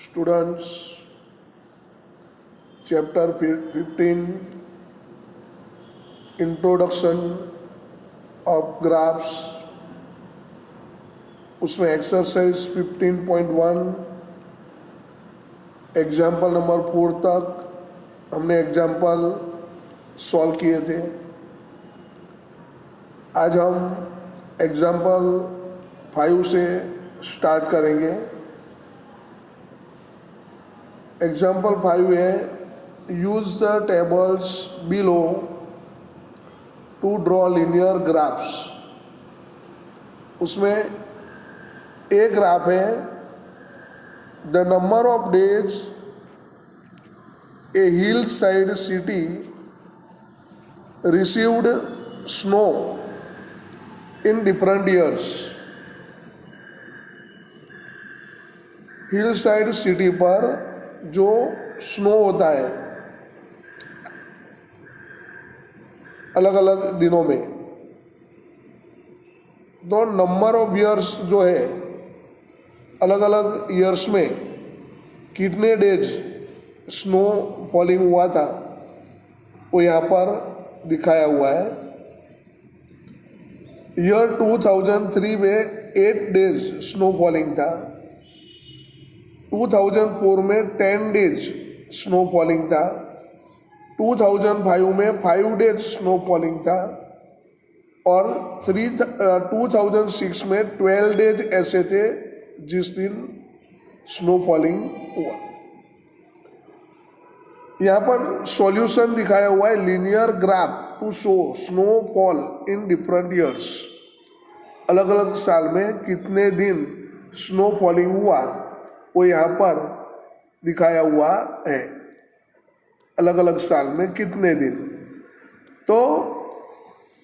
Students, chapter 15, introduction of graphs, उसमें exercise 15.1 example number 4 तक हमने एग्जाम्पल सॉल्व किए थे। आज हम एग्जाम्पल 5 से स्टार्ट करेंगे। एग्जाम्पल 5 है, use the tables below to draw linear graphs. उसमें एक ग्राफ है, the number of days a hill side city received snow in different years. Hill side city पर जो स्नो होता है अलग अलग दिनों में, तो नंबर ऑफ ईयर्स जो है अलग अलग ईयर्स में कितने डेज स्नो फॉलिंग हुआ था वो यहाँ पर दिखाया हुआ है। ईयर 2003 में 8 डेज स्नो फॉलिंग था, 2004 में 10 डेज स्नो फॉलिंग था, 2005 में 5 डेज स्नो फॉलिंग था और 2006 में 12 डेज ऐसे थे जिस दिन स्नो फॉलिंग हुआ। यहाँ पर सॉल्यूशन दिखाया हुआ है, linear graph to show snow fall in different years. अलग अलग साल में कितने दिन स्नो फॉलिंग हुआ वो यहाँ पर दिखाया हुआ है, अलग अलग साल में कितने दिन। तो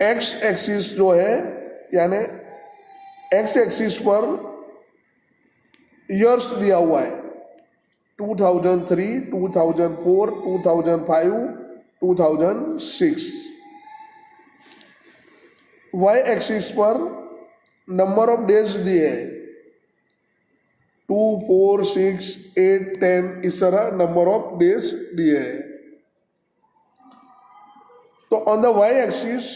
एक्स एक्सिस जो है, यानी एक्स एक्सिस पर ईयर्स दिया हुआ है, 2003, 2004, 2005, 2006। वाई एक्सिस पर नंबर ऑफ डेज दिए हैं, 2, 4, 6, 8, 10, इस तरह नंबर ऑफ डेज दिए हैं। तो on the y axis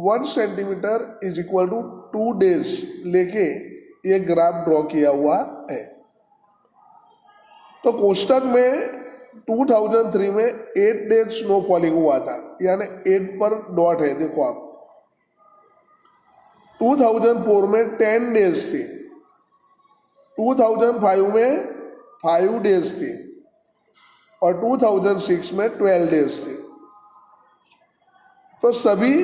1 centimetre is equal to 2 days लेके ये ग्राफ ड्रॉ किया हुआ है। तो कोष्टक में 2003 में 8 डेज स्नो फॉलिंग हुआ था, यानी 8 पर डॉट है, देखो आप। 2004 में 10 डेज थे, 2005 में 5 डेज थे और 2006 में 12 डेज थे। तो सभी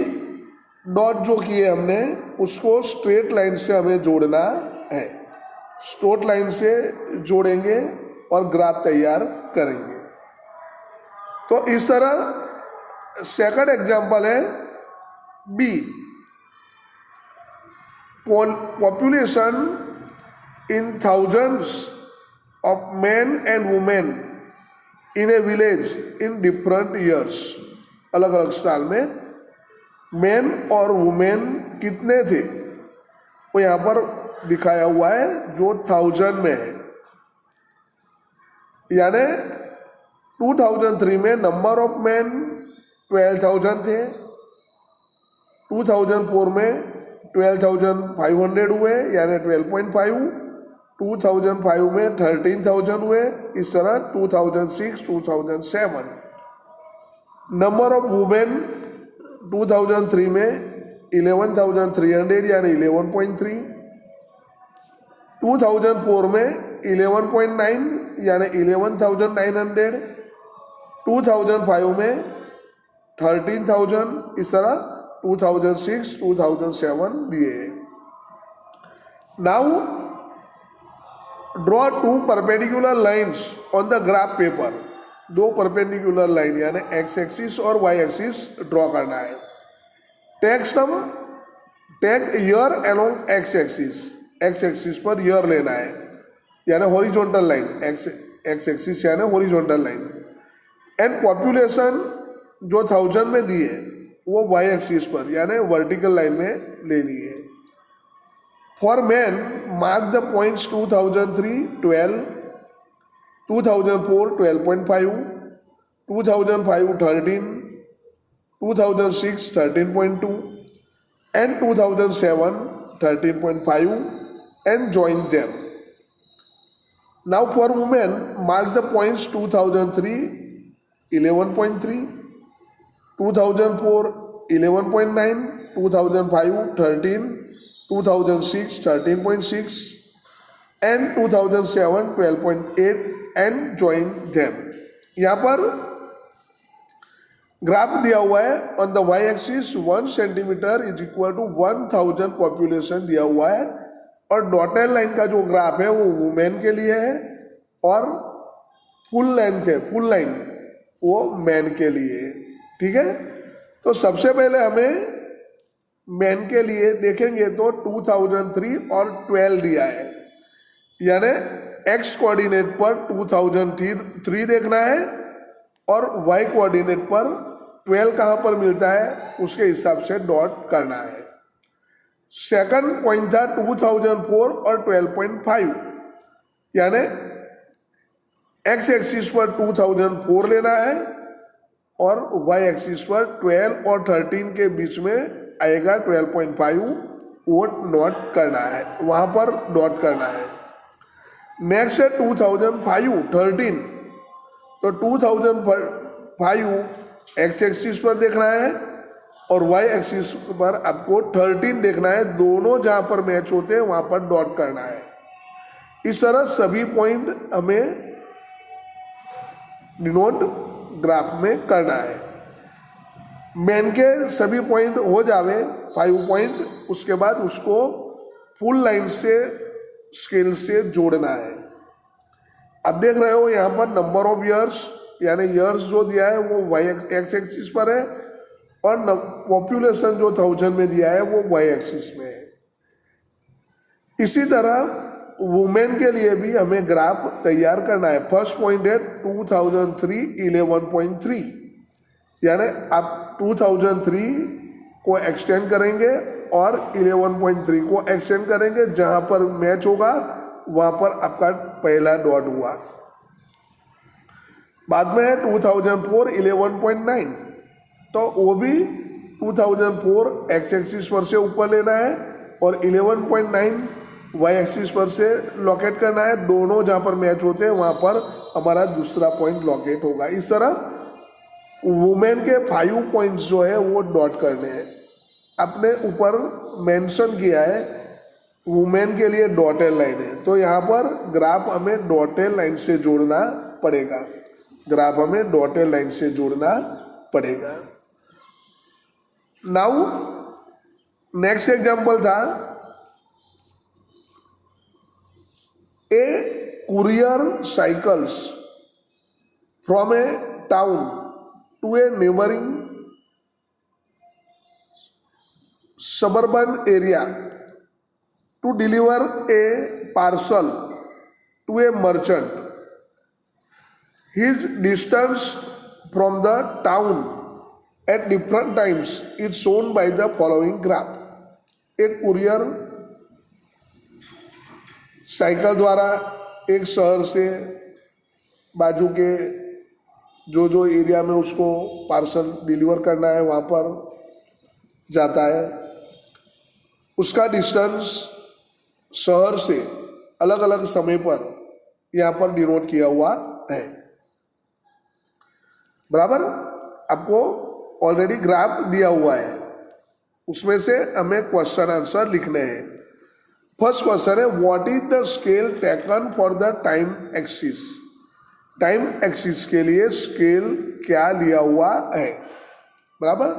डॉट जो किए हमने उसको स्ट्रेट लाइन से हमें जोड़ना है। स्ट्रेट लाइन से जोड़ेंगे और ग्राफ तैयार करेंगे। तो इस तरह सेकंड एग्जांपल है B, population in thousands of men and women in a village in different years। अलग अलग साल में मैन और वुमेन कितने थे वो यहाँ पर दिखाया हुआ है, जो 1000 में है। यानी 2003 में नंबर ऑफ मैन 12,000 थे, 2004 में 12,500 हुए यानी 12.5, 2005 में 13,000 हुए, इस तरह 2006, 2007। नंबर ऑफ वुमेन 2003 में 11,300 यानी 11.3, 2004 में 11.9 यानी 11,900, 2005 में 13,000, इस तरह 2006, 2007 दिए। Now draw 2 perpendicular lines on the graph paper. 2 perpendicular line यानी एक्स एक्सिस और वाई एक्सिस ड्रॉ करना है। Take year along x axis. X axis पर ईयर लेना है, यानी हॉरिजॉन्टल लाइन, एक्स एक्सिस यानी हॉरिजॉन्टल लाइन। एंड पॉपुलेशन जो 1000 में दी है वो वाई एक्सिस पर यानी वर्टिकल लाइन में लेनी है। For men, mark the points 2003, 12, 2004 12.5, 2005 13, 2006 13.2 and 2007 13.5 and join them. Now for women, mark the points 2003 11.3, 2004 11.9, 2005 13, 2006 13.6 and 2007 12.8 and join them. यहाँ पर ग्राफ दिया हुआ है. On the y axis 1 centimetre is equal to 1000 population दिया हुआ है और डॉटेड लाइन का जो ग्राफ है वो वुमेन के लिए है और फुल लेंथ है, फुल लाइन वो मैन के लिए है. ठीक है, तो सबसे पहले हमें मैन के लिए देखेंगे तो 2003 और 12 दिया है, यानी एक्स कोऑर्डिनेट पर 2003 देखना है और वाई कोऑर्डिनेट पर 12 कहाँ पर मिलता है उसके हिसाब से डॉट करना है. सेकंड पॉइंट था 2004 और 12.5, यानी एक्स एक्सिस पर 2004 लेना है और वाई एक्सिस पर 12 और 13 के बीच में आएगा 12.5, वो नोट करना है, वहां पर डॉट करना है. नेक्स्ट है 2005 13, तो 2005 एक्स एक्सिस पर देखना है और वाई एक्सिस पर आपको 13 देखना है. दोनों जहां पर मैच होते हैं वहां पर डॉट करना है. इस तरह सभी पॉइंट हमें डिनोट ग्राफ में करना है. मैन के सभी पॉइंट हो जावे 5 पॉइंट, उसके बाद उसको फुल लाइन से स्केल से जोड़ना है. अब देख रहे हो यहाँ पर नंबर ऑफ ईयर्स, यानी ईयर्स जो दिया है वो वाई एक्स एक्सिस पर है और पॉपुलेशन जो 1000 में दिया है वो वाई एक्सिस में है. इसी तरह वुमेन के लिए भी हमें ग्राफ तैयार करना है. फर्स्ट पॉइंट है 2003 11.3, यानी आप 2003 को एक्सटेंड करेंगे और 11.3 को एक्सटेंड करेंगे. जहां पर मैच होगा वहां पर आपका पहला डॉट हुआ. बाद में है 2004 11.9, तो वो भी 2004 एक्स एक्सिस पर से ऊपर लेना है और 11.9 वाई एक्सिस पर से लोकेट करना है. दोनों जहां पर मैच होते हैं वहां पर हमारा दूसरा पॉइंट लोकेट होगा. इस तरह वुमेन के 5 पॉइंट्स जो है वो डॉट करने हैं. अपने ऊपर मेंशन किया है वुमेन के लिए डॉटेड लाइन है, तो यहाँ पर ग्राफ हमें डॉटेड लाइन से जोड़ना पड़ेगा. ग्राफ हमें डॉटेड लाइन से जोड़ना पड़ेगा. नाउ नेक्स्ट एग्जांपल था a courier cycles from a town to a neighbouring suburban area to deliver a parcel to a merchant. His distance from the town at different times is shown by the following graph. एक courier cycle द्वारा एक शहर से बाजू के जो area में उसको पार्सल डिलीवर करना है वहाँ पर जाता है. उसका डिस्टेंस शहर से अलग अलग समय पर यहाँ पर डिनोट किया हुआ है. बराबर, आपको ऑलरेडी ग्राफ दिया हुआ है, उसमें से हमें क्वेश्चन आंसर लिखने हैं. फर्स्ट क्वेश्चन है what is the scale taken for the time axis. Time axis के लिए स्केल क्या लिया हुआ है. बराबर,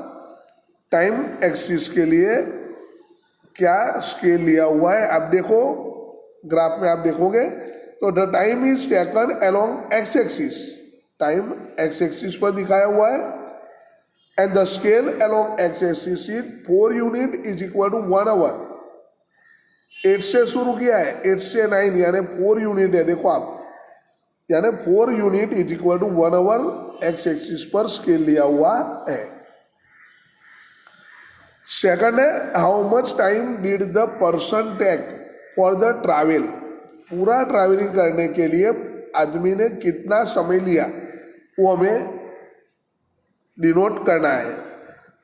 टाइम एक्सिस के लिए क्या स्केल लिया हुआ है. आप देखो ग्राफ में, आप देखोगे तो the time is taken along x axis. Time x axis पर दिखाया हुआ है and the scale along x axis is 4 unit is equal to 1 hour. 8 से शुरू किया है, 8 से 9 यानी 4 यूनिट है. देखो आप, यानी 4 unit is equal to 1 hour x axis पर स्केल लिया हुआ है. सेकंड है how much time did the person take for the travel. पूरा ट्रैवलिंग करने के लिए आदमी ने कितना समय लिया वो हमें डिनोट करना है।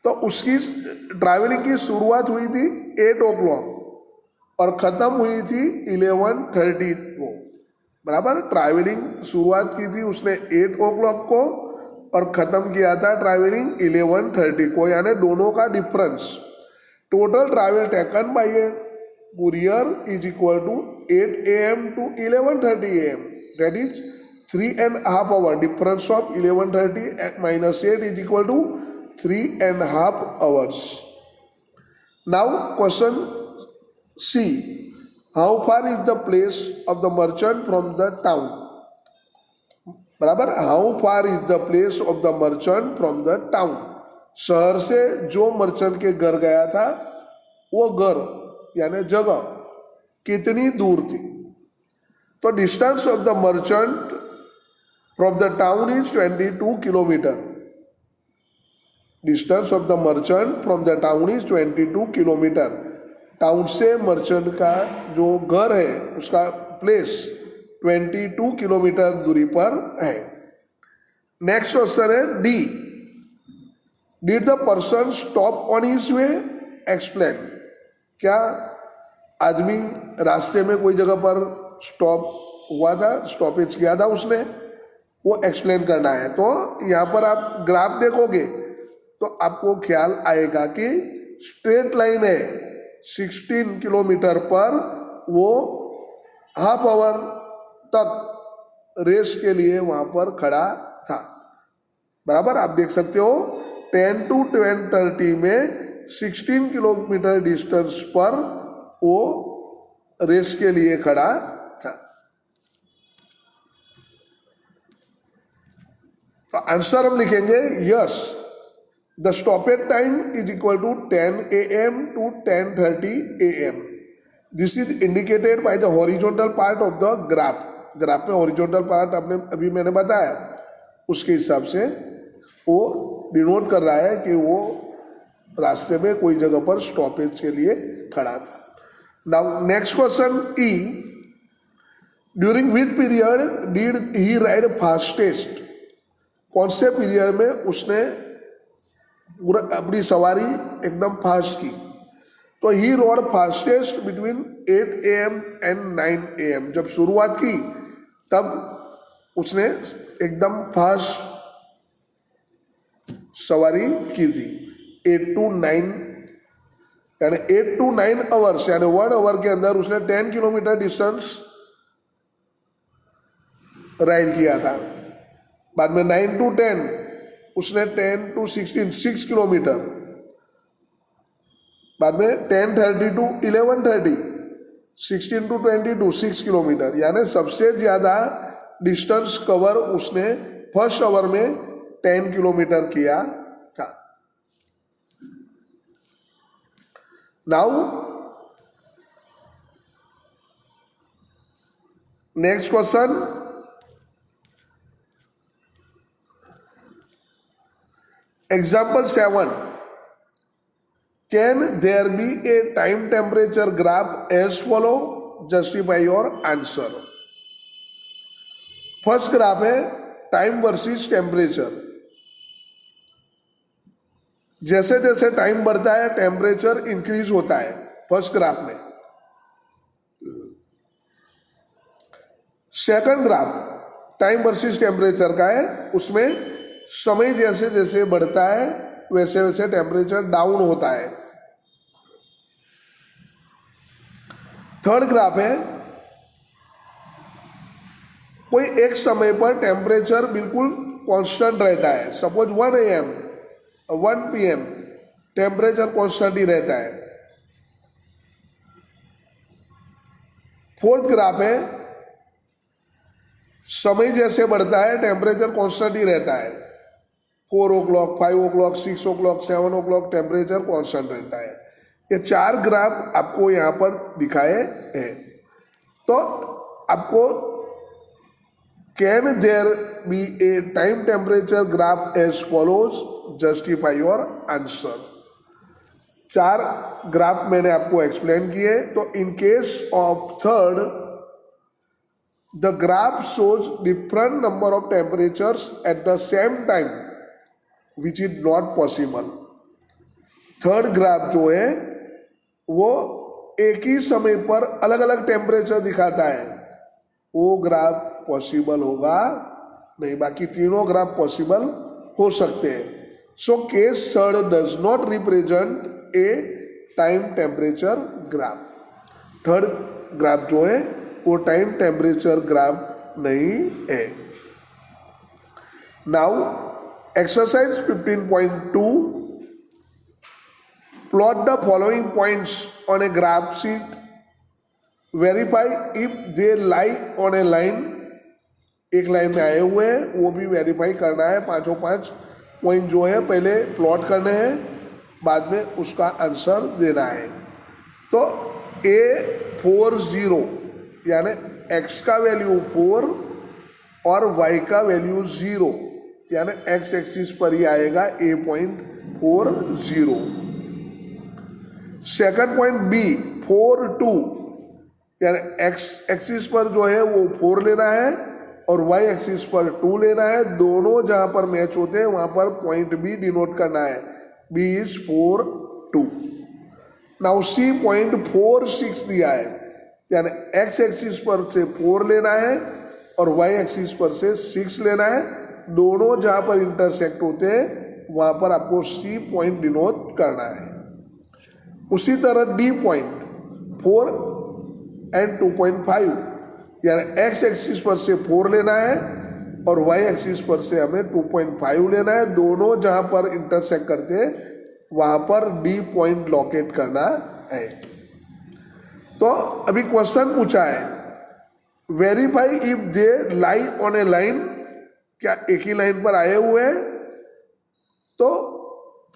तो उसकी ट्रैवलिंग की शुरुआत हुई थी 8 o'clock और ख़त्म हुई थी 11:30 को, बराबर। ट्रैवलिंग शुरुआत की थी उसने 8 o'clock को और ख़त्म किया था ट्रैवलिंग 11:30 को, यानी दोनों का difference. Total travel taken by A courier is equal to 8 a.m. to 11:30 a.m. That is 3.5 hours. Difference of 11:30 minus 8 is equal to 3.5 hours. Now question C. How far is the place of the merchant from the town? बराबर। How far is the place of the merchant from the town? शहर से जो merchant के घर गया था वो घर यानी जगह कितनी दूर थी। तो distance of the merchant from the town is 22 kilometre. Distance of the merchant from the town is 22 kilometre. Town से मर्चेंट का जो घर है उसका प्लेस 22 किलोमीटर दूरी पर है। नेक्स्ट क्वेश्चन है D. Did the person stop on his way? Explain. क्या आदमी रास्ते में कोई जगह पर स्टॉप हुआ था, स्टॉपेज किया था उसने, वो एक्सप्लेन करना है। तो यहाँ पर आप ग्राफ देखोगे तो आपको ख्याल आएगा कि स्ट्रेट लाइन है, 16 किलोमीटर पर वो हाफ आवर तक रेस के लिए वहाँ पर खड़ा था, बराबर। आप देख सकते हो 10 to 10:30 में 16 किलोमीटर डिस्टेंस पर वो रेस के लिए खड़ा था। तो आंसर हम लिखेंगे yes, the stoppage time is equal to 10 a.m. to 10:30 a.m. This is indicated by the horizontal part of the graph. Graph में हॉरिजॉन्टल पार्ट आपने अभी मैंने बताया, उसके हिसाब से वो डिनोट कर रहा है कि वो रास्ते में कोई जगह पर स्टॉपेज के लिए खड़ा था। Now next question E. During which period did he ride fastest? कौन से पीरियड में उसने अपनी सवारी एकदम फास्ट की? तो ही road fastest between 8 a.m. And 9 a.m. जब शुरुआत की तब उसने एकदम फास्ट सवारी की थी। 8 to 9 यानी 8 to 9 आवर्स यानी 1 आवर के अंदर उसने 10 किलोमीटर डिस्टेंस राइड किया था। बाद में 9 to 10 उसने 10 to 16 6 किलोमीटर। बाद में 10:30 to 11:30 16 to 22 6 किलोमीटर, यानी सबसे ज्यादा डिस्टेंस कवर उसने फर्स्ट आवर में 10 किलोमीटर किया था। Now next question. Example 7। Can there be a time temperature graph as follow? Justify your answer. First graph है टाइम वर्सेस टेम्परेचर। जैसे जैसे टाइम बढ़ता है टेम्परेचर इंक्रीज होता है फर्स्ट ग्राफ में। Second graph time versus temperature का है, उसमें समय जैसे जैसे बढ़ता है वैसे वैसे टेम्परेचर डाउन होता है। थर्ड ग्राफ है कोई एक समय पर टेम्परेचर बिल्कुल कांस्टेंट रहता है। Suppose 1 AM 1 PM temperature constant ही रहता है। फोर्थ ग्राफ है समय जैसे बढ़ता है टेम्परेचर कांस्टेंट ही रहता है। 4 o'clock 5 o'clock 6 o'clock 7 o'clock temperature constant रहता है। ये चार ग्राफ आपको यहाँ पर दिखाए हैं। तो आपको can there be a time temperature graph as follows? Justify your answer. चार ग्राफ मैंने आपको एक्सप्लेन किए। तो in case of third the graph shows different number of temperatures at the same time which is not possible. Third graph जो है वो एक ही समय पर अलग अलग टेम्परेचर दिखाता है, वो ग्राफ पॉसिबल होगा नहीं, बाकी तीनों ग्राफ पॉसिबल हो सकते हैं। So case third does not represent a time temperature graph. Third graph जो है वो टाइम टेम्परेचर ग्राफ नहीं है। Now exercise 15.2, plot the following points on a graph sheet, verify if they lie on a line. एक line में आए हुए हैं, वो भी वेरीफाई करना है। पांचों पांच पॉइंट जो है पहले प्लॉट करने हैं, बाद में उसका आंसर देना है। तो A40 यानी x का वैल्यू 4 और y का वैल्यू 0 यानी x एक्सिस पर ही आएगा A.40। सेकंड पॉइंट B 4 2 यानी x एक्सिस पर जो है वो 4 लेना है और y एक्सिस पर 2 लेना है। दोनों जहां पर मैच होते हैं वहां पर पॉइंट B डिनोट करना है, B is 4 2। Now C point 4 6 दिया है, यानी x एक्सिस पर से 4 लेना है और y एक्सिस पर से 6 लेना है। दोनों जहां पर इंटरसेक्ट होते हैं वहां पर आपको C पॉइंट डिनोट करना है। उसी तरह D पॉइंट 4 एंड 2.5 यानी x एक्सिस पर से 4 लेना है और y एक्सिस पर से हमें 2.5 लेना है। दोनों जहां पर इंटरसेक्ट करते हैं वहां पर D पॉइंट लोकेट करना है। तो अभी क्वेश्चन पूछा है, verify if they lie on a line, क्या एक ही लाइन पर आए हुए हैं? तो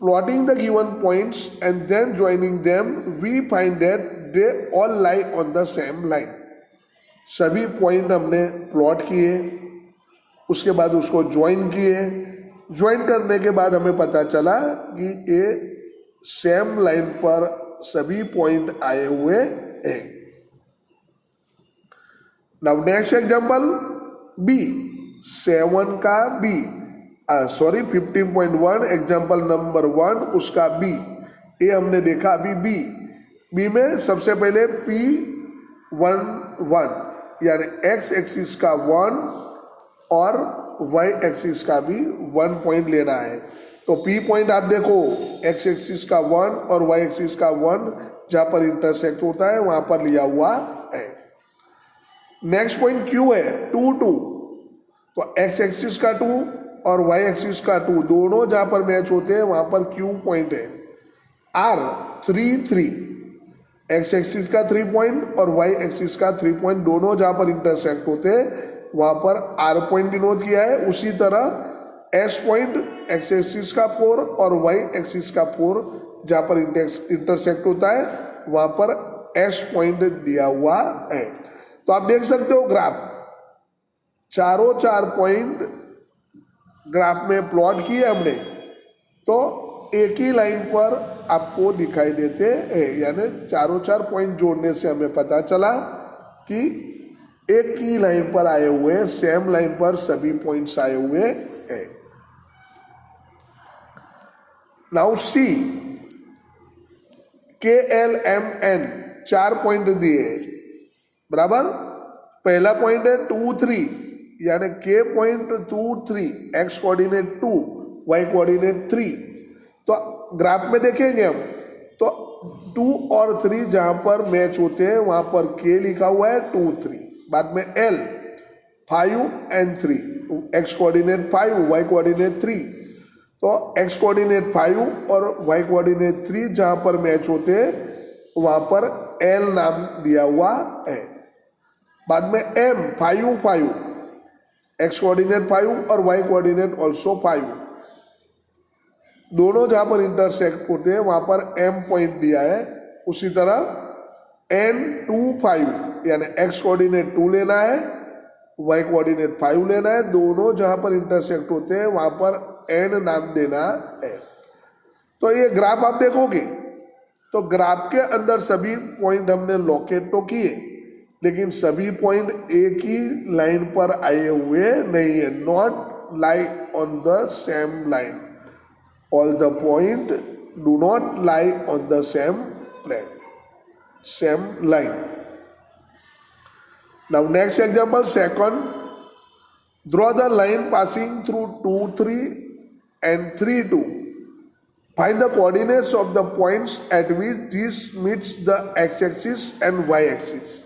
plotting the given points and then joining them we find that they all lie on the same line. सभी पॉइंट हमने प्लॉट किए, उसके बाद उसको ज्वाइन किए। ज्वाइन करने के बाद हमें पता चला कि ये सेम लाइन पर सभी पॉइंट आए हुए हैं। नाउ नेक्स्ट एग्जांपल B 7 का B, 15.1 एग्जांपल नंबर 1 उसका B। ये हमने देखा अभी B में सबसे पहले P11 यानी x एक्सिस का 1 और y एक्सिस का भी 1 पॉइंट लेना है। तो P पॉइंट आप देखो, x एक्सिस का 1 और y एक्सिस का 1 जहां पर इंटरसेक्ट होता है वहां पर लिया हुआ है। नेक्स्ट पॉइंट Q है 2 2, तो x एक्सिस का 2 और y एक्सिस का 2 दोनों जहां पर मैच होते हैं वहां पर Q पॉइंट है। R 3 3, x एक्सिस का 3 पॉइंट और y एक्सिस का 3 पॉइंट दोनों जहां पर इंटरसेक्ट होते हैं वहां पर R पॉइंट डिनोट किया है। उसी तरह S पॉइंट x एक्सिस का 4 और y एक्सिस का 4 जहां पर इंटरसेक्ट होता है वहां पर S पॉइंट दिया हुआ है। तो आप देख सकते हो ग्राफ, चारों 4 पॉइंट ग्राफ में प्लॉट किए हमने, तो एक ही लाइन पर आपको दिखाई देते हैं। यानी चारों 4 पॉइंट जोड़ने से हमें पता चला कि एक ही लाइन पर आए हुए, सेम लाइन पर सभी पॉइंट्स आए हुए हैं। नाउ C KLMN 4 पॉइंट दिए, बराबर। पहला पॉइंट है 2 3 यानी K point 2 3, x coordinate 2, y coordinate 3। तो ग्राफ में देखेंगे हम तो 2 और 3 जहां पर मैच होते हैं वहां पर K लिखा हुआ है 2 3, बाद में L 5 and 3, x coordinate 5 y coordinate 3। तो x कोऑर्डिनेट 5 और y कोऑर्डिनेट 3 जहां पर मैच होते हैं वहां पर L नाम दिया हुआ है। बाद में M 5 5, x कोऑर्डिनेट 5 और y कोऑर्डिनेट ऑल्सो 5, दोनों जहां पर इंटरसेक्ट होते हैं वहां पर M पॉइंट दिया है। उसी तरह N 2 5 यानी x कोऑर्डिनेट 2 लेना है, y कोऑर्डिनेट 5 लेना है। दोनों जहां पर इंटरसेक्ट होते हैं वहां पर N नाम देना है। तो ये ग्राफ आप देखोगे तो ग्राफ के अंदर सभी पॉइंट हमने लोकेट तो किए, लेकिन सभी पॉइंट एक ही लाइन पर आए हुए नहीं है, not lie on the same line. All the point do not lie on the same plane, same line. Now next example, second, draw the line passing through 2, 3 and 3, 2. Find the coordinates of the points at which this meets the x-axis and y-axis.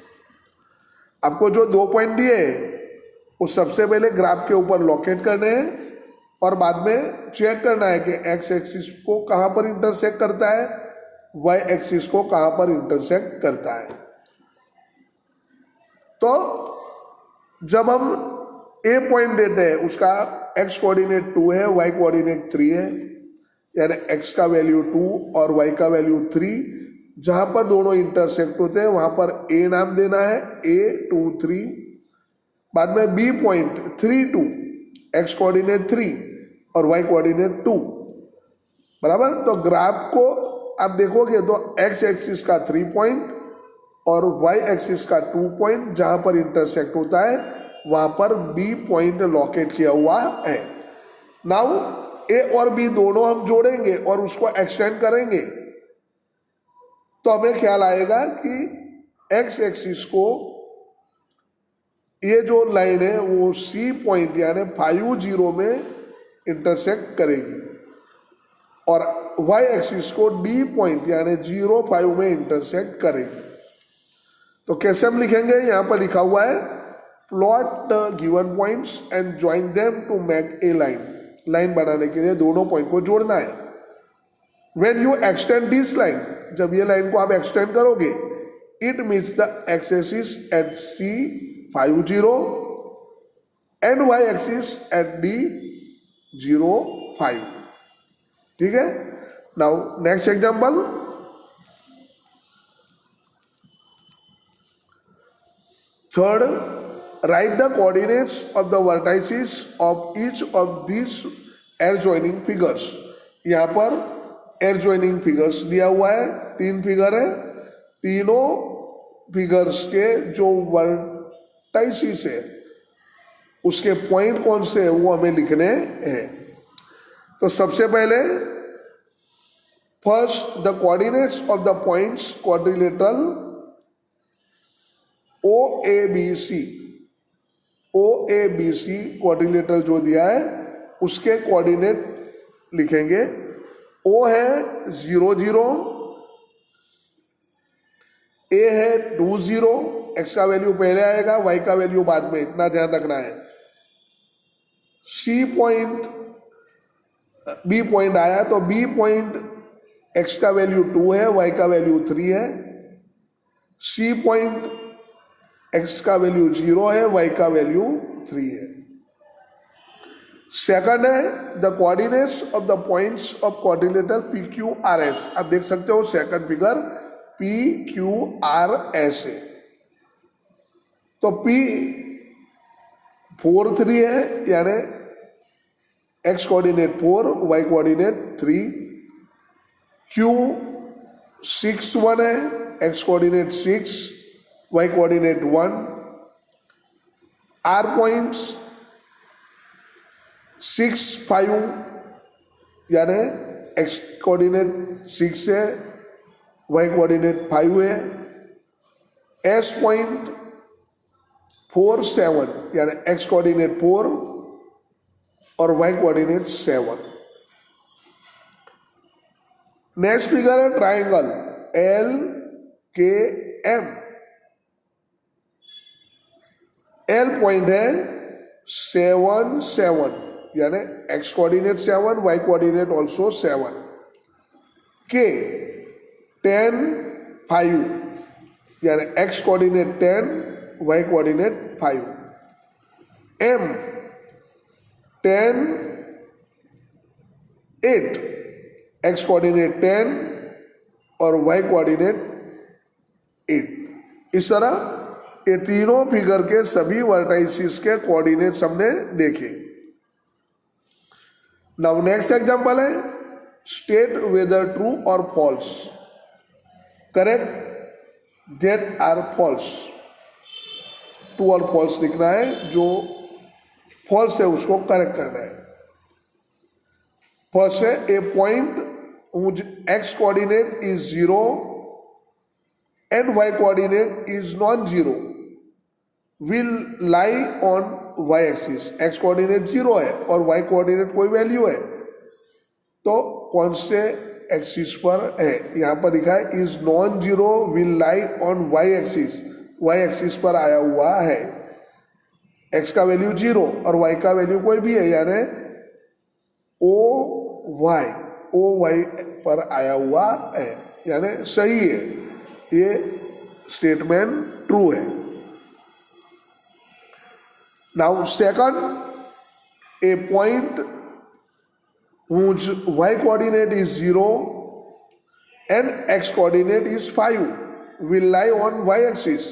आपको जो 2 point दिए वो सबसे पहले graph के ऊपर locate करने हैं और बाद में चेक करना है कि एक्स एक्सिस को कहाँ पर इंटरसेक्ट करता है, वाई एक्सिस को कहाँ पर इंटरसेक्ट करता है. तो जब हम ए पॉइंट देते हैं उसका एक्स कोऑर्डिनेट 2 है, वाई कोऑर्डिनेट 3 है, यानी एक्स का वैल्यू 2 और वाई का वैल्यू 3, जहां पर दोनों इंटरसेक्ट होते हैं वहां पर ए नाम देना है, ए 2 3. बाद में बी पॉइंट 3 2, एक्स कोऑर्डिनेट 3 और वाई कोऑर्डिनेट 2, बराबर. तो ग्राफ को आप देखोगे तो एक्स एक्सिस का 3 पॉइंट और वाई एक्सिस का 2 पॉइंट जहां पर इंटरसेक्ट होता है वहां पर बी पॉइंट लोकेट किया हुआ है. नाउ ए और बी दोनों हम जोड़ेंगे और उसको एक्सटेंड करेंगे तो हमें ख्याल आएगा कि एक्स एक्सिस को ये जो लाइन है वो सी पॉइंट यानी 5 0 में इंटरसेक्ट करेगी और वाई एक्सिस को डी पॉइंट यानी 0 5 में इंटरसेक्ट करेगी. तो कैसे हम लिखेंगे, यहां पर लिखा हुआ है plot the given points and join them to make a line. Line बनाने के लिए दोनों पॉइंट को जोड़ना है. When you extend this line, जब ये लाइन को आप एक्सटेंड करोगे, it means the x axis at C 5 0 and y axis at D 0 5. ठीक है. Now next example, third, write the coordinates of the vertices of each of these adjoining figures. यहाँ पर adjoining figures दिया हुआ है, 3 figure है. तीनों figures के जो वर्टाइसिस है उसके पॉइंट कौन से है वो हमें लिखने हैं. तो सबसे पहले first the coordinates of the points quadrilateral O A B C quadrilateral जो दिया है उसके कोऑर्डिनेट लिखेंगे. ओ है 0 0, ए है 2 0, एक्स का वैल्यू पहले आएगा, वाई का वैल्यू बाद में, इतना ध्यान रखना है. सी पॉइंट बी पॉइंट आया तो बी पॉइंट एक्स का वैल्यू 2 है, वाई का वैल्यू 3 है. सी पॉइंट एक्स का वैल्यू 0 है, वाई का वैल्यू 3 है. सेकंड है the coordinates of the points of quadrilateral P Q R S. आप देख सकते हो second figure P Q R S है. तो पी 4 3 है यानी x coordinate 4, y coordinate 3. Q 6 1 है, x coordinate 6, y coordinate 1. R points 6 5 यानी x कोऑर्डिनेट 6 है, y कोऑर्डिनेट 5 है. S पॉइंट 4 7 यानी x कोऑर्डिनेट 4 और y कोऑर्डिनेट 7. नेक्स्ट फिगर है triangle L K M. L point है 7 7 यानी x coordinate 7, y coordinate also 7. K 10 5 यानी x coordinate 10, y coordinate 5. M 10 8 x coordinate 10 और Y coordinate 8. इस तरह ये तीनों फिगर के सभी वर्टाइसिस के कोऑर्डिनेट्स हमने देखे. नाउ नेक्स्ट एग्जांपल है स्टेट वेदर ट्रू और false. Correct that are false. True और फॉल्स लिखना है, जो फॉल्स है उसको करेक्ट करना है। फर्स्ट है ए point whose x coordinate is 0 and y coordinate is non-zero will lie on y axis। x coordinate 0 है और y coordinate कोई वैल्यू है, तो कौन से एक्सिस पर है? यहाँ पर लिखा है is non zero will lie on y axis, y axis पर आया हुआ है। एक्स का वैल्यू 0 और वाई का वैल्यू कोई भी है, यानी ओ वाई पर आया हुआ है, यानी सही है, ये स्टेटमेंट ट्रू है। Now second, A point whose y coordinate is 0 and x coordinate is 5 will lie on y axis।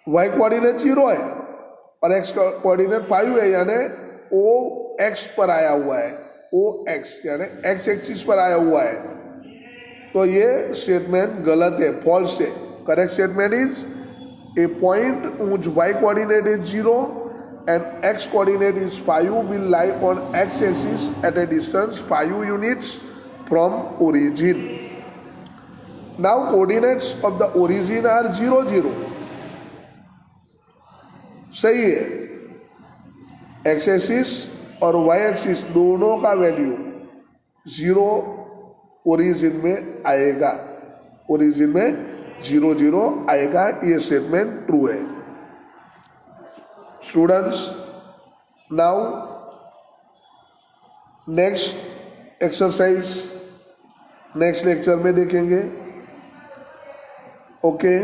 y coordinate 0 है और x coordinate 5 है, यानी o x पर आया हुआ है, o x यानी x एक्सिस पर आया हुआ है, तो ये स्टेटमेंट गलत है, फॉल्स है। Correct statement is a point whose y coordinate is 0 and x coordinate is 5 will lie on x axis at a distance 5 units from origin। Now coordinates of the origin are 0 0। सही है, x axis और y axis दोनों का value 0 origin में आएगा, origin में 0 0 आएगा, ये स्टेटमेंट ट्रू है। Students, now next exercise next lecture में देखेंगे। ओके।